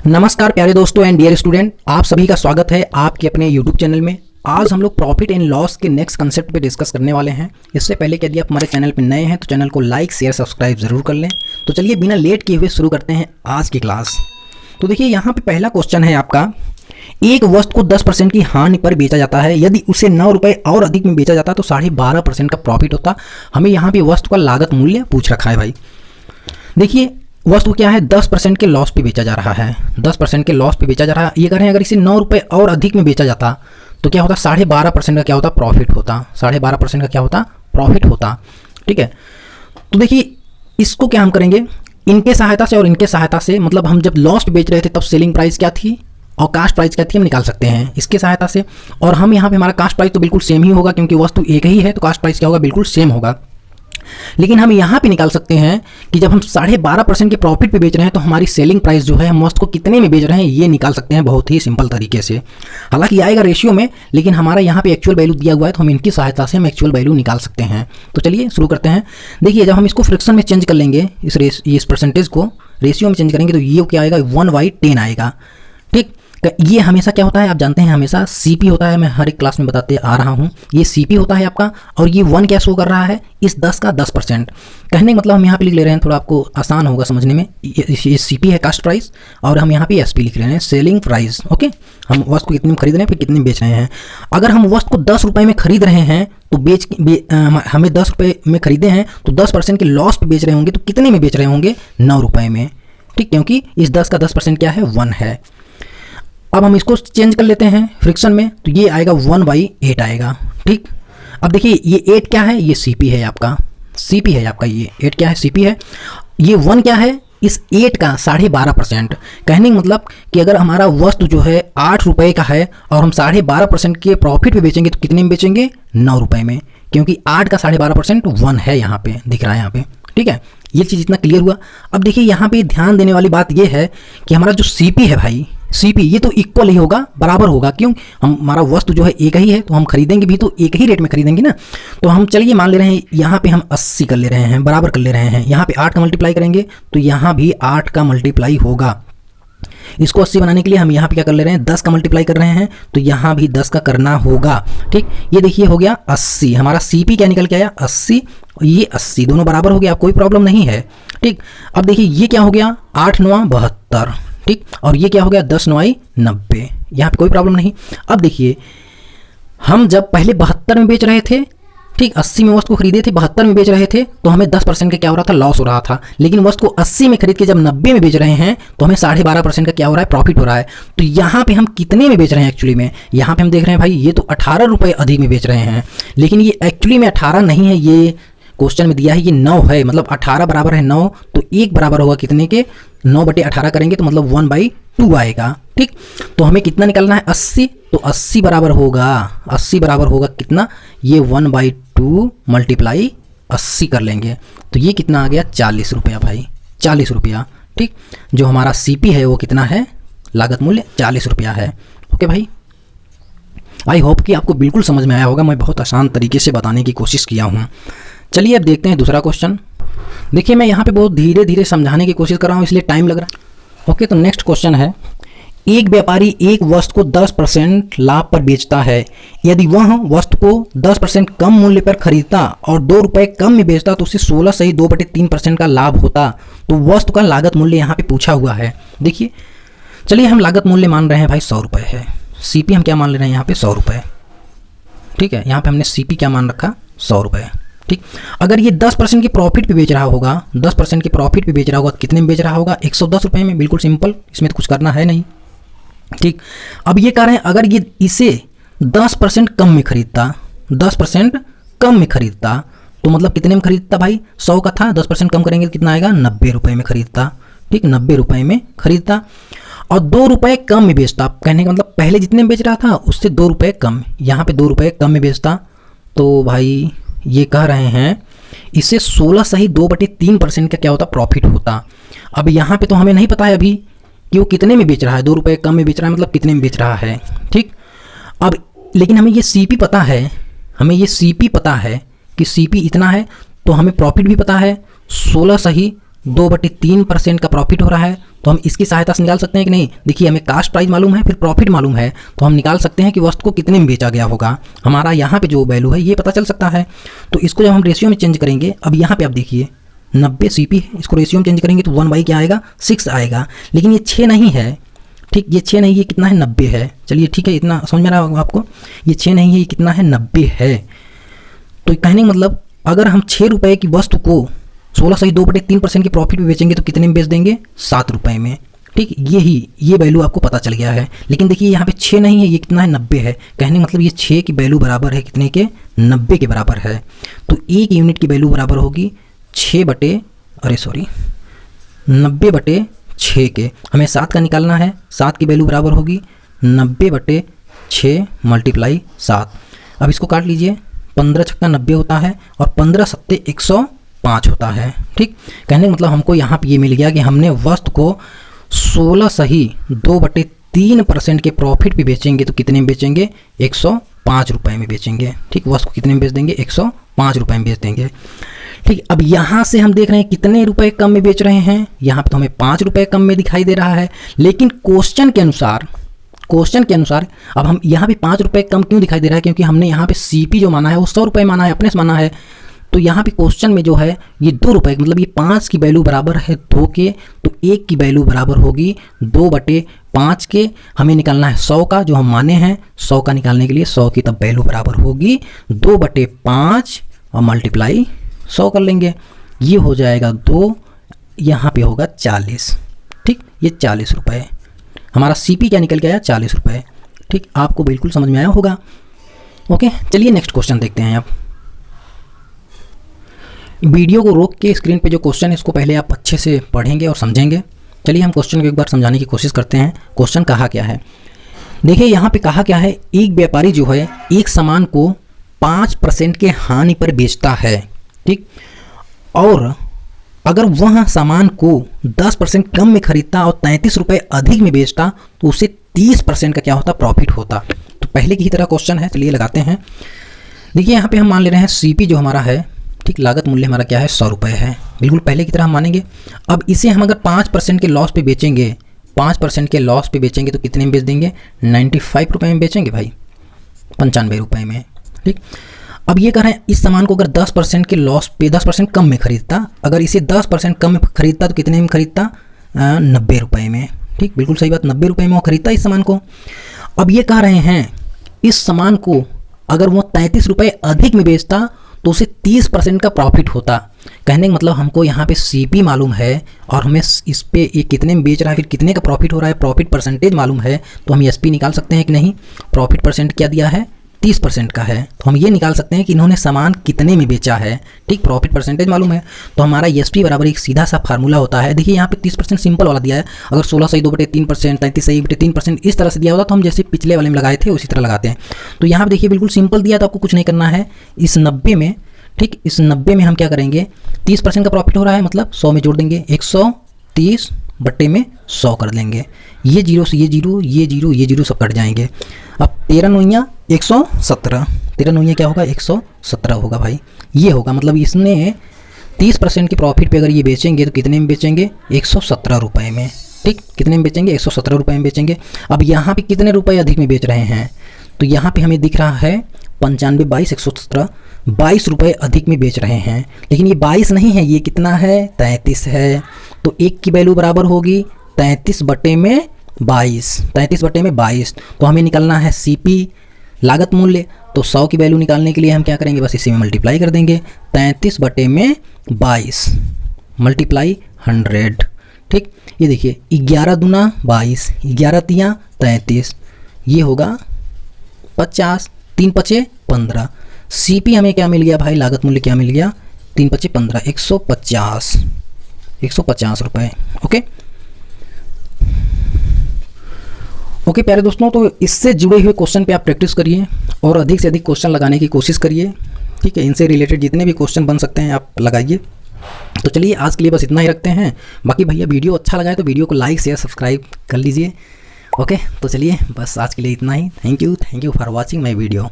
नमस्कार प्यारे दोस्तों एंड डियर स्टूडेंट, आप सभी का स्वागत है आपके अपने यूट्यूब चैनल में। आज हम लोग प्रॉफिट एंड लॉस के नेक्स्ट कंसेप्ट पे डिस्कस करने वाले हैं। इससे पहले कि यदि आप हमारे चैनल पे नए हैं तो चैनल को लाइक शेयर सब्सक्राइब जरूर कर लें। तो चलिए बिना लेट किए हुए शुरू करते हैं आज की क्लास। तो देखिए यहाँ पे पहला क्वेश्चन है आपका, एक वस्तु को 10% की हानि पर बेचा जाता है, यदि उसे 9 रुपये और अधिक में बेचा जाता तो 12.5% का प्रॉफिट होता। हमें यहाँ पे वस्तु का लागत मूल्य पूछ रखा है भाई। देखिए वस्तु क्या है, 10% के लॉस पे बेचा जा रहा है, 10% के लॉस पे बेचा जा रहा है। ये कह रहे हैं अगर इसे 9 रुपये और अधिक में बेचा जाता तो क्या होता, 12.5% का क्या होता, प्रॉफिट होता। 12.5% का क्या होता, प्रॉफिट होता। ठीक है, तो देखिए इसको क्या हम करेंगे, इनके सहायता से और इनके सहायता से, मतलब हम जब लॉस पे बेच रहे थे तब सेलिंग प्राइस क्या थी और कास्ट प्राइस क्या थी, हम निकाल सकते हैं इसके सहायता से। और हम यहाँ पे हमारा कास्ट प्राइस तो बिल्कुल सेम ही होगा क्योंकि वस्तु एक ही है, तो कास्ट प्राइस क्या होगा, बिल्कुल सेम होगा। लेकिन हम यहाँ पे निकाल सकते हैं कि जब हम 12.5% के प्रॉफिट पे बेच रहे हैं तो हमारी सेलिंग प्राइस जो है, हम वस्तु को कितने में बेच रहे हैं ये निकाल सकते हैं बहुत ही सिंपल तरीके से। हालांकि आएगा रेशियो में, लेकिन हमारा यहाँ पे एक्चुअल वैल्यू दिया हुआ है तो हम इनकी सहायता से हम एक्चुअल वैल्यू निकाल सकते हैं। तो चलिए शुरू करते हैं। देखिए जब हम इसको फ्रिक्शन में चेंज कर लेंगे, इस परसेंटेज को रेशियो में चेंज करेंगे तो ये क्या आएगा, 1/10 आएगा। ठीक, ये हमेशा क्या होता है आप जानते हैं, हमेशा सीपी होता है। मैं हर एक क्लास में बताते आ रहा हूँ, ये सीपी होता है आपका। और ये 1 क्या शो कर रहा है, इस 10 का 10%। कहने का मतलब हम यहाँ पे लिख ले रहे हैं, थोड़ा आपको आसान होगा समझने में। ये सीपी है कास्ट प्राइस, और हम यहाँ पे एसपी लिख रहे हैं सेलिंग प्राइस। ओके, हम वस्तु को कितने में खरीद रहे हैं फिर कितने में बेच रहे हैं। अगर हम वस्तु को 10 रुपये में खरीद रहे हैं तो हमें 10 रुपये में खरीदे हैं तो 10% के लॉस पे बेच रहे होंगे, तो कितने में बेच रहे होंगे, 9 रुपये में। ठीक, क्योंकि इस 10 का 10% क्या है, 1 है। अब हम इसको चेंज कर लेते हैं फ्रिक्शन में, तो ये आएगा 1/8 आएगा। ठीक, अब देखिए ये 8 क्या है, ये सीपी है आपका, सीपी है आपका, ये 8 क्या है, सीपी है। ये 1 क्या है, इस 8 का 12.5%। कहने का मतलब कि अगर हमारा वस्तु जो है 8 रुपये का है और हम 12.5% के प्रॉफिट पे बेचेंगे तो कितने में बेचेंगे, 9 रुपये में, क्योंकि 8 का 12.5% 1 है, यहाँ पे दिख रहा है यहाँ पे। ठीक है, ये चीज़ इतना क्लियर हुआ। अब देखिए यहाँ पे ध्यान देने वाली बात ये है कि हमारा जो सीपी है भाई, सीपी ये तो इक्वल ही होगा, बराबर होगा। क्यों, हमारा वस्तु जो है एक ही है तो हम खरीदेंगे भी तो एक ही रेट में खरीदेंगे ना। तो हम चलिए मान ले रहे हैं यहाँ पे हम 80 कर ले रहे हैं, बराबर कर ले रहे हैं। यहाँ पे 8 का मल्टीप्लाई करेंगे तो यहाँ भी 8 का मल्टीप्लाई होगा। इसको 80 बनाने के लिए हम यहाँ पे क्या कर ले रहे हैं, 10 का मल्टीप्लाई कर रहे हैं, तो यहाँ भी 10 का करना होगा। ठीक, ये देखिए हो गया 80। हमारा सीपी क्या निकल के आया, 80। ये 80 दोनों बराबर हो गया, कोई प्रॉब्लम नहीं है। ठीक, अब देखिए ये क्या हो गया, 8 9 72। ठीक, और ये क्या हो गया, 10 9 90। यहाँ पे कोई प्रॉब्लम नहीं। अब देखिए हम जब पहले 72 में बेच रहे थे, ठीक, 80 में वस्तु को खरीदे थे, 72 में बेच रहे थे, तो हमें 10% का क्या हो रहा था, लॉस हो रहा था। लेकिन वस्तु को 80 में खरीद के जब 90 में बेच रहे हैं तो हमें 12.5% का क्या हो रहा है, प्रॉफिट हो रहा है। तो यहाँ पे हम कितने में बेच रहे हैं एक्चुअली में, यहाँ पे हम देख रहे हैं भाई ये तो 18 रुपये अधिक में बेच रहे हैं, लेकिन ये एक्चुअली में 18 नहीं है, ये क्वेश्चन में दिया है ये 9 है। मतलब 18 बराबर है 9, तो 1 बराबर होगा कितने के, 9/18 करेंगे तो मतलब 1/2 आएगा। ठीक, तो हमें कितना निकालना है, 80। तो 80 बराबर होगा, 80 बराबर होगा कितना, ये 1/2 मल्टीप्लाई 80 कर लेंगे तो ये कितना आ गया, 40 रुपया भाई, 40 रुपया। ठीक, जो हमारा सीपी है वो कितना है, लागत मूल्य 40 रुपया है। ओके भाई, आई होप कि आपको बिल्कुल समझ में आया होगा। मैं बहुत आसान तरीके से बताने की कोशिश किया हूँ। चलिए अब देखते हैं दूसरा क्वेश्चन। देखिए मैं यहाँ पे बहुत धीरे धीरे समझाने की कोशिश कर रहा हूँ, इसलिए टाइम लग रहा है। ओके, तो नेक्स्ट क्वेश्चन है, एक व्यापारी एक वस्तु को 10% लाभ पर बेचता है, यदि वह वस्तु को 10% कम मूल्य पर खरीदता और 2 रुपये कम में बेचता तो उसे 16 सही 2/3% का लाभ होता। तो वस्तु का लागत मूल्य यहाँ पे पूछा हुआ है। देखिए चलिए हम लागत मूल्य मान रहे हैं भाई 100 रुपये है, सीपी हम क्या मान ले रहे हैं यहाँ पे, 100 रुपये। ठीक है, यहाँ पे हमने सीपी क्या मान रखा, 100 रुपये। ठीक, अगर ये 10% के प्रॉफिट पे बेच रहा होगा, 10% के प्रॉफिट पे बेच रहा होगा, कितने में बेच रहा होगा, 110 रुपये में, बिल्कुल सिंपल, इसमें तो कुछ करना है नहीं। ठीक, अब ये कह रहे हैं अगर ये इसे 10% कम में खरीदता, 10% कम में खरीदता तो मतलब कितने में खरीदता भाई, 100 का था, 10% कम करेंगे तो कितना आएगा, 90 रुपये में खरीदता। ठीक, 90 रुपये में खरीदता और 2 रुपये कम में बेचता। कहने का मतलब पहले जितने में बेच रहा था उससे 2 रुपये कम, यहाँ पे 2 रुपये कम में बेचता। तो भाई ये कह रहे हैं इससे 16 सही 2/3% का क्या होता, प्रॉफिट होता। अब यहाँ पे तो हमें नहीं पता है अभी कि वो कितने में बेच रहा है, 2 रुपये कम में बेच रहा है मतलब कितने में बेच रहा है। ठीक, अब लेकिन हमें ये सीपी पता है, हमें ये सीपी पता है कि सीपी इतना है, तो हमें प्रॉफिट भी पता है 16 सही 2/3% का प्रॉफिट हो रहा है, तो हम इसकी सहायता से निकाल सकते हैं कि नहीं। देखिए हमें कास्ट प्राइस मालूम है, फिर प्रॉफिट मालूम है, तो हम निकाल सकते हैं कि वस्तु को कितने में बेचा गया होगा। हमारा यहाँ पे जो वैल्यू है ये पता चल सकता है। तो इसको जब हम रेशियो में चेंज करेंगे, अब यहाँ पे आप देखिए 90 CP है, इसको रेशियो में चेंज करेंगे तो 1/, क्या आएगा 6 आएगा। लेकिन ये 6 नहीं है, ठीक, ये 6 नहीं, ये कितना है 90 है। चलिए ठीक है, इतना समझ में आ रहा होगा आपको। ये 6 नहीं है, ये कितना है 90 है। तो कहने का मतलब अगर हम 6 रुपये की वस्तु को 16 सही 2/3% की प्रॉफिट में बेचेंगे तो कितने में बेच देंगे 7 रुपये में। ठीक, ये वैल्यू आपको पता चल गया है। लेकिन देखिए यहाँ पे 6 नहीं है, ये कितना है 90 है। कहने का मतलब ये 6 की वैल्यू बराबर है कितने के 90 के बराबर है। तो 1 यूनिट की वैल्यू बराबर होगी 90/6 के। हमें 7 का निकालना है, 7 की वैल्यू बराबर होगी 90/6 × 7। अब इसको काट लीजिए, 15 छक्का 90 होता है और 15 सत्ते 105 होता है। ठीक, कहने का मतलब हमको यहाँ पे ये मिल गया कि हमने वस्तु को 16 सही 2/3% के प्रॉफिट पे बेचेंगे तो कितने में बेचेंगे 105 रुपये में बेचेंगे। ठीक, वस्तु को कितने में बेच देंगे 105 रुपये में बेच देंगे। ठीक, अब यहाँ से हम देख रहे हैं कितने रुपए कम में बेच रहे हैं। यहाँ पे तो हमें 5 रुपये कम में दिखाई दे रहा है, लेकिन क्वेश्चन के अनुसार अब हम यहाँ पे 5 रुपये कम क्यों दिखाई दे रहा है, क्योंकि हमने यहाँ पे CP जो माना है वो 100 रुपये माना है, अपने से माना है। तो यहाँ पे क्वेश्चन में जो है ये 2 रुपये, मतलब ये 5 की वैल्यू बराबर है 2 के, तो 1 की वैल्यू बराबर होगी 2/5 के। हमें निकालना है 100 का, जो हम माने हैं 100 का निकालने के लिए 100 की तब वैल्यू बराबर होगी 2/5 और मल्टीप्लाई 100 कर लेंगे। ये हो जाएगा 2, यहाँ पे होगा 40। ठीक, ये 40 रुपये। हमारा CP क्या निकल के आया 40 रुपये। ठीक, आपको बिल्कुल समझ में आया होगा। ओके, चलिए नेक्स्ट क्वेश्चन देखते हैं। आप वीडियो को रोक के स्क्रीन पे जो क्वेश्चन है इसको पहले आप अच्छे से पढ़ेंगे और समझेंगे। चलिए हम क्वेश्चन को एक बार समझाने की कोशिश करते हैं। क्वेश्चन कहा क्या है, देखिए यहाँ पे कहा क्या है, एक व्यापारी जो है एक सामान को 5% के हानि पर बेचता है। ठीक, और अगर वह सामान को 10% कम में खरीदता और 33 रुपये अधिक में बेचता तो उसे 30% का क्या होता, प्रॉफिट होता। तो पहले की ही तरह क्वेश्चन है, चलिए लगाते हैं। देखिए यहाँ पे हम मान ले रहे हैं CP जो हमारा है, ठीक, लागत मूल्य हमारा क्या है 100 रुपये है, बिल्कुल पहले की तरह हम मानेंगे। अब इसे हम अगर 5% के लॉस पे बेचेंगे, 5% के लॉस पे बेचेंगे तो कितने में बेच देंगे 95 रुपये में बेचेंगे भाई, 95 रुपये में। ठीक, अब ये कह रहे हैं इस सामान को अगर 10% के लॉस पे 10% कम में खरीदता, अगर इसे 10% कम में खरीदता तो कितने में खरीदता 90 रुपये में। ठीक, बिल्कुल सही बात, 90 रुपये में वो खरीदता इस सामान को। अब ये कह रहे हैं इस सामान को अगर वो 33 रुपये अधिक में बेचता तो उसे 30% का प्रॉफिट होता। कहने का मतलब हमको यहाँ पे CP मालूम है और हमें इस पे ये कितने में बेच रहा है, फिर कितने का प्रॉफिट हो रहा है, प्रॉफिट परसेंटेज मालूम है, तो हम SP निकाल सकते हैं कि नहीं। प्रॉफिट परसेंट क्या दिया है 30% का है, तो हम ये निकाल सकते हैं कि इन्होंने सामान कितने में बेचा है। ठीक, प्रॉफिट परसेंटेज मालूम है, तो हमारा SP बराबर एक सीधा सा फार्मूला होता है। देखिए यहाँ पे 30% सिंपल वाला दिया है, अगर 16 सही 2/3%, 33 सही 3% इस तरह से दिया होता तो हम जैसे पिछले वाले में लगाए थे उसी तरह लगाते हैं। तो यहाँ पे देखिए बिल्कुल सिंपल दिया, तो आपको कुछ नहीं करना है। इस 90 में, ठीक, इस 90 में हम क्या करेंगे, 30% का प्रॉफिट हो रहा है मतलब 100 में जोड़ देंगे, 130/100 कर देंगे। ये जीरो से ये जीरो, ये जीरो, ये जीरो सब कट जाएंगे। अब 13 9 117, 13 9 क्या होगा 117 होगा भाई। ये होगा मतलब इसने 30% की प्रॉफिट पे अगर ये बेचेंगे तो कितने में बेचेंगे 117 रुपये में। ठीक, कितने में बेचेंगे 117 रुपये में बेचेंगे। अब यहाँ पे कितने रुपए अधिक में बेच रहे हैं, तो यहाँ पे हमें दिख रहा है 95 22 117, 22 रुपये अधिक में बेच रहे हैं। लेकिन ये 22 नहीं है, ये कितना है 33 है। तो 1 की वैल्यू बराबर होगी 33/22, 33/22। तो हमें निकालना है CP लागत मूल्य, तो 100 की वैल्यू निकालने के लिए हम क्या करेंगे, बस इसी में मल्टीप्लाई कर देंगे। 33/22 मल्टीप्लाई 100। ठीक, ये देखिए 11 दूना 22, 11 तियाँ 33, ये होगा 50, 3 पचे 15। CP हमें क्या मिल गया भाई, लागत मूल्य क्या मिल गया 3 पचे 15, 150 रुपये। ओके प्यारे दोस्तों, तो इससे जुड़े हुए क्वेश्चन पे आप प्रैक्टिस करिए और अधिक से अधिक क्वेश्चन लगाने की कोशिश करिए। ठीक है, इनसे रिलेटेड जितने भी क्वेश्चन बन सकते हैं आप लगाइए। तो चलिए आज के लिए बस इतना ही रखते हैं। बाकी भैया वीडियो अच्छा लगा है तो वीडियो को लाइक शेयर सब्सक्राइब कर लीजिए। ओके, तो चलिए बस आज के लिए इतना ही। Thank you for watching my video.